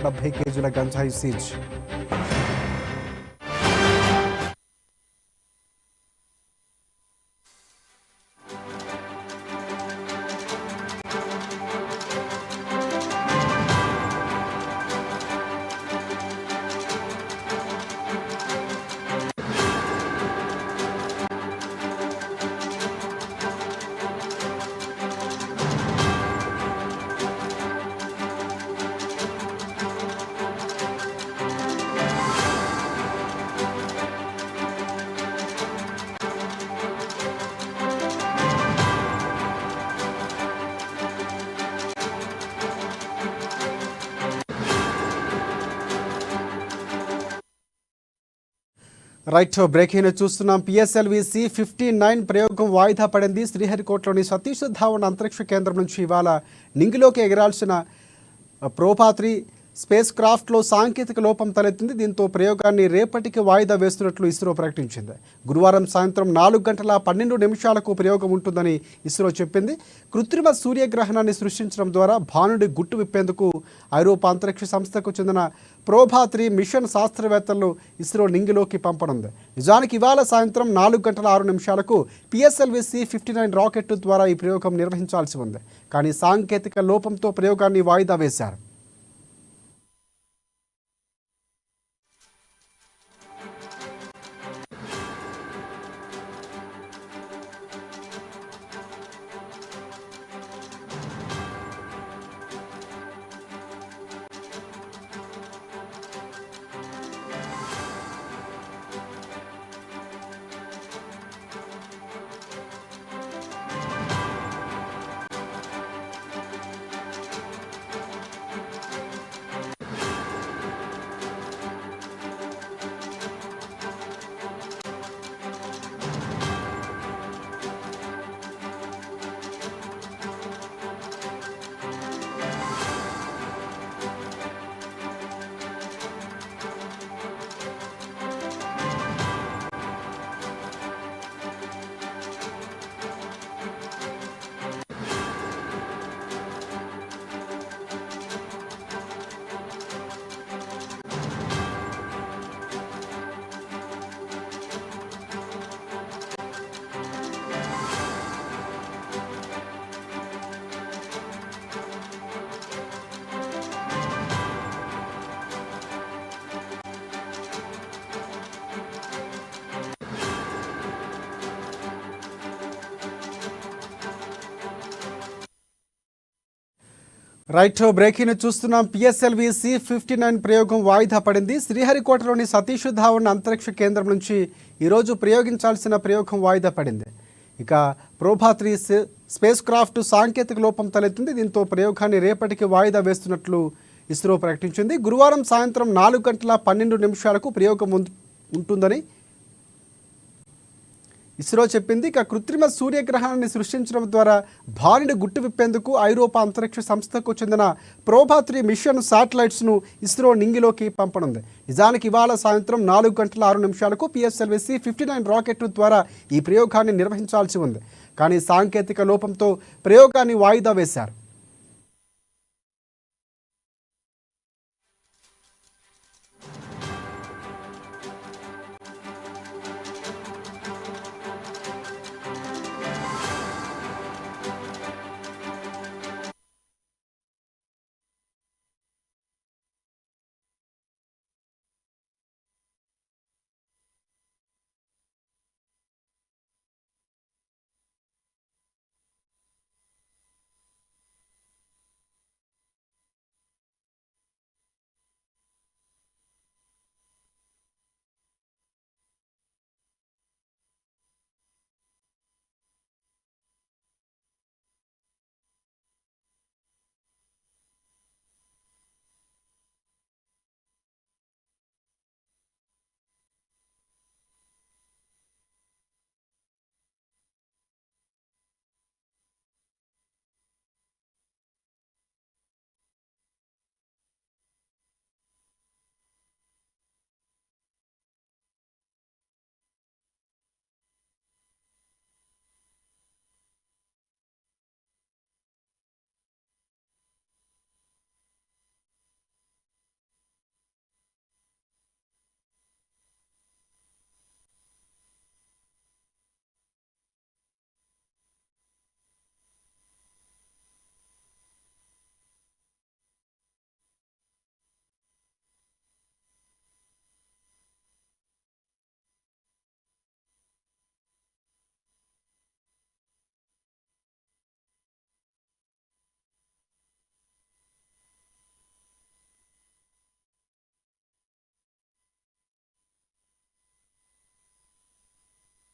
70 కేజీల గంజాయి seize. Right, breaking చూస్తున్నాం. PSLV C-59 ప్రయోగం వాయిదా పడింది. శ్రీహరికోటలోని సతీష్ ధావన్ అంతరిక్ష కేంద్రం నుంచి ఇవాళ నింగిలోకి ఎగరాల్సిన ప్రోభా-3 స్పేస్ క్రాఫ్ట్లో సాంకేతిక లోపం తలెత్తింది. దీంతో ప్రయోగాన్ని రేపటికి వాయిదా వేస్తున్నట్లు ఇస్రో ప్రకటించింది. గురువారం సాయంత్రం 4:12 ప్రయోగం ఉంటుందని ఇస్రో చెప్పింది. కృత్రిమ సూర్యగ్రహణాన్ని సృష్టించడం ద్వారా భానుడి గుట్టు విప్పేందుకు ఐరోపా అంతరిక్ష సంస్థకు చెందిన ప్రోభా-3 మిషన్ శాస్త్రవేత్తలను ఇస్రో నింగిలోకి పంపనుంది. నిజానికి ఇవాళ సాయంత్రం 4:06 PSLV C-59 రాకెట్ ద్వారా ఈ ప్రయోగం నిర్వహించాల్సి ఉంది. కానీ సాంకేతిక లోపంతో ప్రయోగాన్ని వాయిదా వేశారు. రైట్, బ్రేకింగ్ చూస్తున్నాం. PSLV C-59 ప్రయోగం వాయిదా పడింది. శ్రీహరికోటలోని సతీష్ ధావన్ అంతరిక్ష కేంద్రం నుంచి ఈరోజు ప్రయోగించాల్సిన ప్రయోగం వాయిదా పడింది. ఇక ప్రోభా-3 స్పేస్ క్రాఫ్ట్ సాంకేతిక లోపం తలెత్తింది. దీంతో ప్రయోగాన్ని రేపటికి వాయిదా వేస్తున్నట్లు ఇస్రో ప్రకటించింది. గురువారం సాయంత్రం 4:12 ప్రయోగం ఉంటుందని ఇస్రో చెప్పింది. ఇక కృత్రిమ సూర్యగ్రహణాన్ని సృష్టించడం ద్వారా భానుడి గుట్టు విప్పేందుకు ఐరోపా అంతరిక్ష సంస్థకు చెందిన ప్రోభా-3 మిషన్ శాటిలైట్స్ను ఇస్రో నింగిలోకి పంపనుంది. నిజానికి ఇవాళ సాయంత్రం 4:06 PSLV C-59 రాకెట్ ద్వారా ఈ ప్రయోగాన్ని నిర్వహించాల్సి ఉంది. కానీ సాంకేతిక లోపంతో ప్రయోగాన్ని వాయిదా వేశారు.